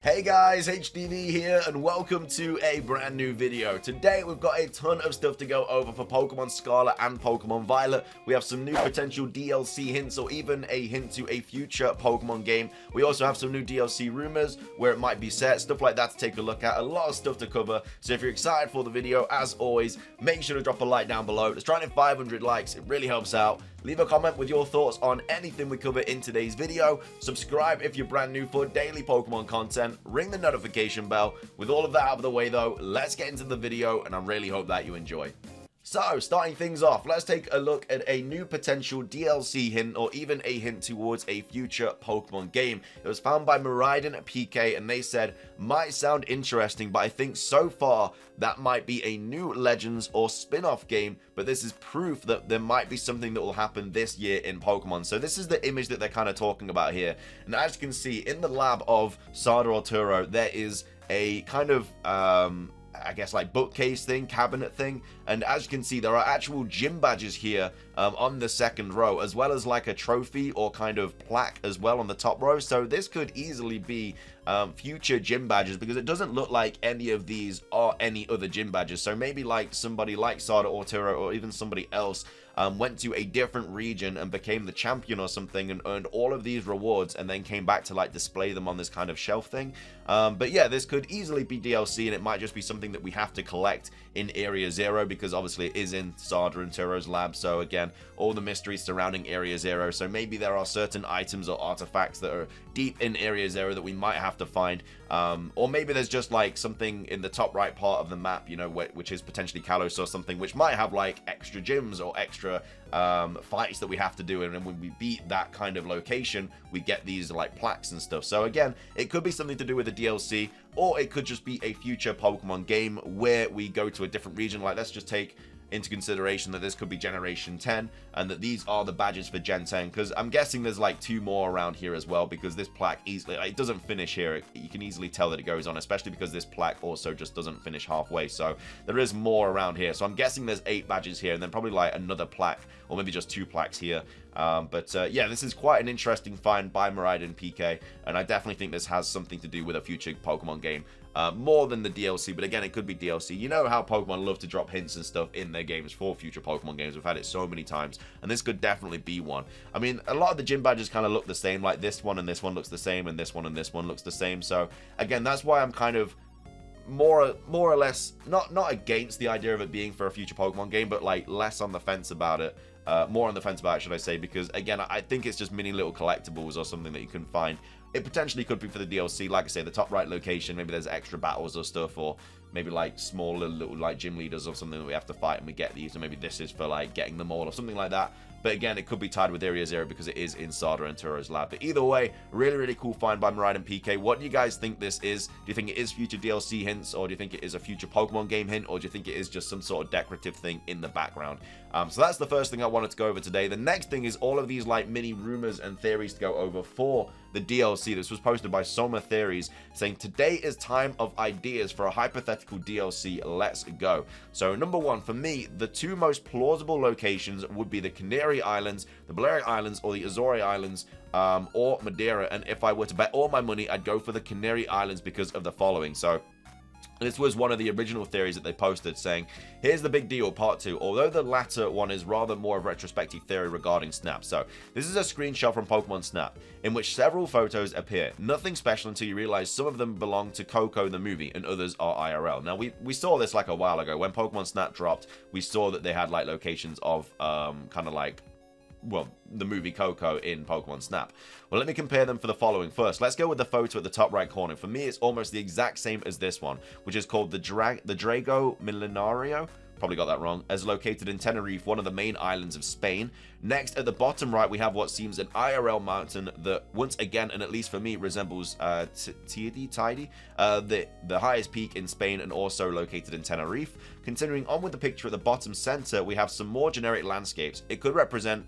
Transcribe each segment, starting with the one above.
Hey guys, HDvee here and welcome to a brand new video. Today we've got a ton of stuff to go over for Pokemon Scarlet and Pokemon Violet. We have some new potential DLC hints or even a hint to a future Pokemon game. We also have some new DLC rumors, where it might be set, stuff like that to take a look at. A lot of stuff to cover, so if you're excited for the video, as always, make sure to drop a like down below. Let's try and hit 500 likes, it really helps out. Leave a comment with your thoughts on anything we cover in today's video. Subscribe if you're brand new for daily Pokemon content. Ring the notification bell. With all of that out of the way though, let's get into the video and I really hope that you enjoy. So, starting things off, let's take a look at a new potential DLC hint or even a hint towards a future Pokemon game. It was found by Miraidon PK and they said, might sound interesting, but I think so far that might be a new Legends or spin-off game, but this is proof that there might be something that will happen this year in Pokemon. So this is the image that they're kind of talking about here. And as you can see, in the lab of Sada Arturo, there is a kind of I guess like bookcase thing, cabinet thing, and as you can see there are actual gym badges here on the second row, as well as like a trophy or kind of plaque as well on the top row. So this could easily be future gym badges, because it doesn't look like any of these are any other gym badges. So maybe like somebody like Sada Arturo or even somebody else went to a different region and became the champion or something and earned all of these rewards and then came back to like display them on this kind of shelf thing. But yeah, this could easily be DLC, and it might just be something that we have to collect in Area 0, because obviously it is in Sada and Turo's lab. So again, all the mysteries surrounding Area 0. So maybe there are certain items or artifacts that are deep in Area 0 that we might have to find. Or maybe there's just like something in the top right part of the map, you know, which is potentially Kalos or something, which might have like extra gyms or extra fights that we have to do, and then when we beat that kind of location we get these like plaques and stuff. So again, it could be something to do with the DLC, or it could just be a future Pokemon game where we go to a different region. Like, let's just take into consideration that this could be Generation 10 and that these are the badges for Gen 10, because I'm guessing there's like 2 more around here as well, because this plaque easily, like, it doesn't finish here. You can easily tell that it goes on, especially because this plaque also just doesn't finish halfway. So there is more around here, so I'm guessing there's 8 badges here and then probably like another plaque, or maybe just 2 plaques here. Yeah, this is quite an interesting find by Miraidon PK, and I definitely think this has something to do with a future Pokemon game, more than the DLC. But again, it could be DLC. You know how Pokemon love to drop hints and stuff in their games for future Pokemon games. We've had it so many times, and this could definitely be one. I mean, a lot of the gym badges kind of look the same, like this one and this one looks the same, and this one and this one looks the same. So again, that's why I'm kind of more or less not against the idea of it being for a future Pokemon game, but like less on the fence about it. More on the fence about it, should I say, because again, I think it's just mini little collectibles or something that you can find. It potentially could be for the DLC, like I say, the top right location, maybe there's extra battles or stuff, or maybe like small little like gym leaders or something that we have to fight and we get these, or maybe this is for like getting them all or something like that. But again, it could be tied with Area 0 because it is in Sada and Turo's lab. But either way, really cool find by Miraidon PK. What do you guys think this is? Do you think it is future DLC hints, or do you think it is a future Pokemon game hint, or do you think it is just some sort of decorative thing in the background? So that's the first thing I wanted to go over today. The next thing is all of these like mini rumors and theories to go over for the DLC. This was posted by Soma Theories, saying today is time of ideas for a hypothetical DLC. Let's go. So number 1, for me, the 2 most plausible locations would be the Canary Islands, the Balearic Islands, or the Azores Islands, or Madeira. And if I were to bet all my money, I'd go for the Canary Islands because of the following. So this was one of the original theories that they posted, saying, here's the big deal, part 2, although the latter one is rather more of a retrospective theory regarding Snap. So this is a screenshot from Pokemon Snap, in which several photos appear. Nothing special until you realize some of them belong to Coco the movie, and others are IRL. Now, we saw this like a while ago. When Pokemon Snap dropped, we saw that they had like locations of kind of like, well, the movie Coco in Pokemon Snap. Well, let me compare them for the following. First, let's go with the photo at the top right corner. For me, it's almost the exact same as this one, which is called the Drago Milenario. Probably got that wrong, as located in Tenerife, one of the main islands of Spain. Next, at the bottom right, we have what seems an IRL mountain that, once again, and at least for me, resembles Tidy, the highest peak in Spain and also located in Tenerife. Continuing on with the picture at the bottom center, we have some more generic landscapes. It could represent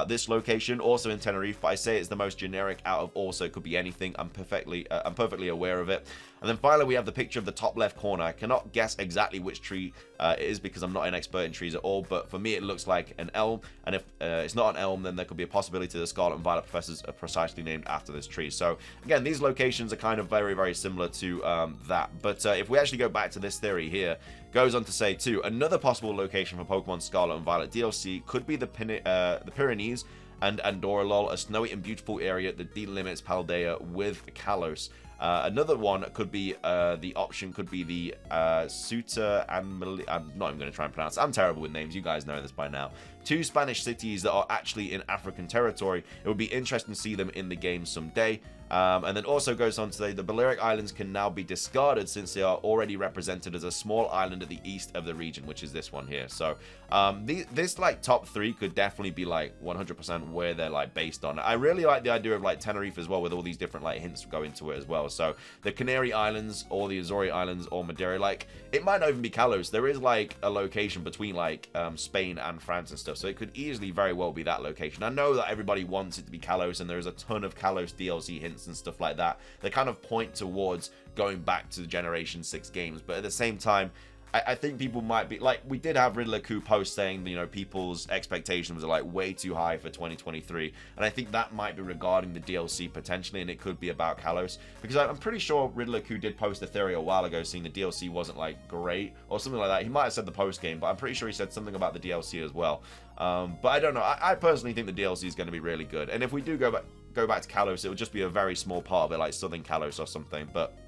this location, also in Tenerife, but I say it's the most generic out of all, so it could be anything. I'm perfectly aware of it. And then finally, we have the picture of the top left corner. I cannot guess exactly which tree it is because because I'm not an expert in trees at all, but for me it looks like an elm, and if it's not an elm, then there could be a possibility the Scarlet and Violet professors are precisely named after this tree. So again, these locations are kind of very, very similar to that. But if we actually go back to this theory here, goes on to say too, another possible location for Pokemon Scarlet and Violet DLC could be the Pyrenees and Andorra, a snowy and beautiful area that delimits Paldea with Kalos. Another one could be the option could be the Ceuta and I'm not even going to try and pronounce it. I'm terrible with names. You guys know this by now. 2 Spanish cities that are actually in African territory. It would be interesting to see them in the game someday. And then also goes on to say the Balearic Islands can now be discarded since they are already represented as a small island at the east of the region, which is this one here. So this like top 3 could definitely be like 100% where they're like based on. I really like the idea of like Tenerife as well, with all these different like hints go into it as well. So the Canary Islands or the Azori Islands or Madeira, like it might not even be Kalos. There is like a location between like Spain and France and stuff, so it could easily very well be that location. I know that everybody wants it to be Kalos, and there's a ton of Kalos DLC hints and stuff like that. They kind of point towards going back to the Generation 6 games, but at the same time, I think people might be like, we did have Riddler Coup post saying, you know, people's expectations are like way too high for 2023, and I think that might be regarding the DLC potentially, and it could be about Kalos, because I'm pretty sure Riddler Coup did post a theory a while ago saying the DLC wasn't like great or something like that. He might have said the post game, but I'm pretty sure he said something about the DLC as well. But I don't know. I personally think the DLC is going to be really good, and if we do go back to Kalos, it would just be a very small part of it, like Southern Kalos or something. But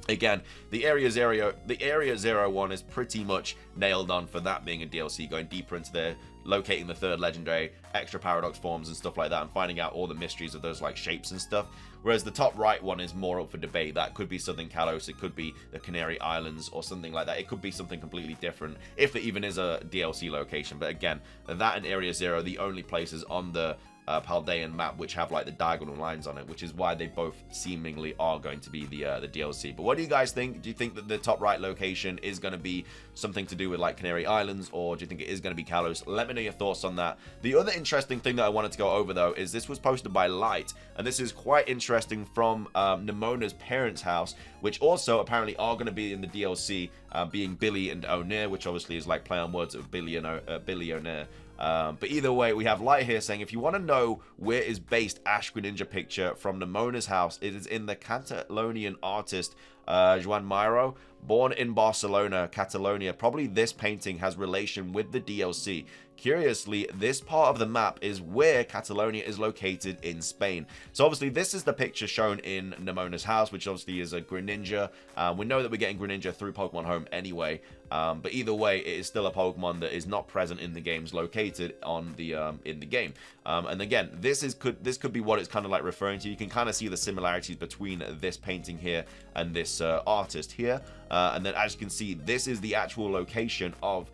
again, the Area Zero one is pretty much nailed on for that being a DLC, going deeper into there, locating the 3rd legendary, extra paradox forms and stuff like that, and finding out all the mysteries of those like shapes and stuff. Whereas the top right one is more up for debate. That could be Southern Kalos, it could be the Canary Islands or something like that. It could be something completely different, if it even is a DLC location. But again, that and Area Zero, the only places on the Paldean map which have like the diagonal lines on it, which is why they both seemingly are going to be the DLC. But what do you guys think? Do you think that the top right location is going to be something to do with like Canary Islands, or do you think it is going to be Kalos? Let me know your thoughts on that. The other interesting thing that I wanted to go over though is this was posted by Light, and this is quite interesting from Nemona's parents' house, which also apparently are going to be in the DLC, being Billy and O'Near, which obviously is like play on words of Billy O'Near. But either way, we have Light here saying, if you want to know where is based Ash Greninja picture from Nemona's house, it is in the Catalonian artist Joan Miró, born in Barcelona, Catalonia. Probably this painting has relation with the DLC. Curiously, this part of the map is where Catalonia is located in Spain. So obviously this is the picture shown in Nemona's house, which obviously is a Greninja. We know that we're getting Greninja through Pokemon Home anyway, but either way, it is still a Pokemon that is not present in the games, located on the in the game. And again, this could be what it's kind of like referring to. You can kind of see the similarities between this painting here and this artist here. And then as you can see, this is the actual location of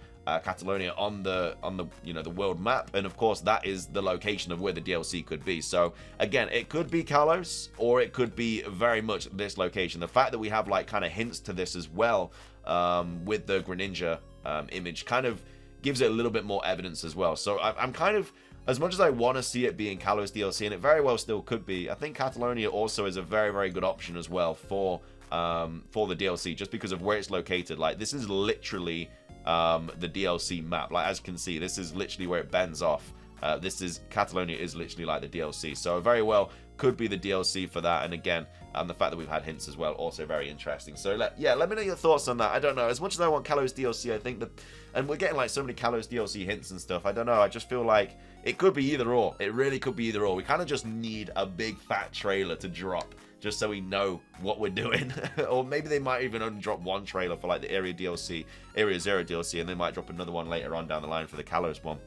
Catalonia on the you know, the world map, and of course that is the location of where the DLC could be. So again, it could be Kalos, or it could be very much this location. The fact that we have like kind of hints to this as well, with the Greninja image, kind of gives it a little bit more evidence as well. So I'm kind of, as much as I want to see it being Kalos DLC, and it very well still could be, I think Catalonia also is a very, very good option as well for the DLC, just because of where it's located. Like, this is literally the DLC map. Like, as you can see, this is literally where it bends off. This is Catalonia is literally like the DLC, so very well could be the DLC for that. And again, the fact that we've had hints as well, also very interesting. So let me know your thoughts on that. I don't know, as much as I want Kalos DLC, I think that, and we're getting like so many Kalos DLC hints and stuff, I don't know, I just feel like it could be either or. It really could be either or. We kind of just need a big fat trailer to drop, just so we know what we're doing. Or maybe they might even only drop one trailer for like the Area Zero DLC, and they might drop another one later on down the line for the Kalos one,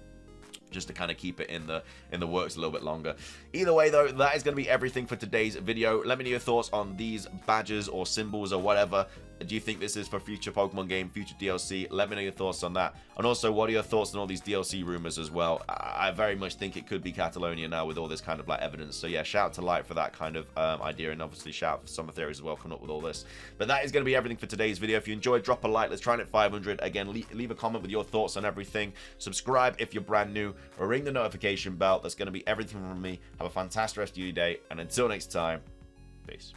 just to kind of keep it in the works a little bit longer. Either way though, that is going to be everything for today's video. Let me know your thoughts on these badges or symbols or whatever. Do you think this is for future Pokemon game, future DLC? Let me know your thoughts on that. And also, what are your thoughts on all these DLC rumors as well? I very much think it could be Catalonia now with all this kind of like evidence. So yeah, shout out to Light for that kind of idea, and obviously shout out for Summer Theories as well coming up with all this. But that is going to be everything for today's video. If you enjoyed, drop a like. Let's try and hit 500. Again, leave a comment with your thoughts on everything. Subscribe if you're brand new, or ring the notification bell. That's going to be everything from me. Have a fantastic rest of your day, and until next time, peace.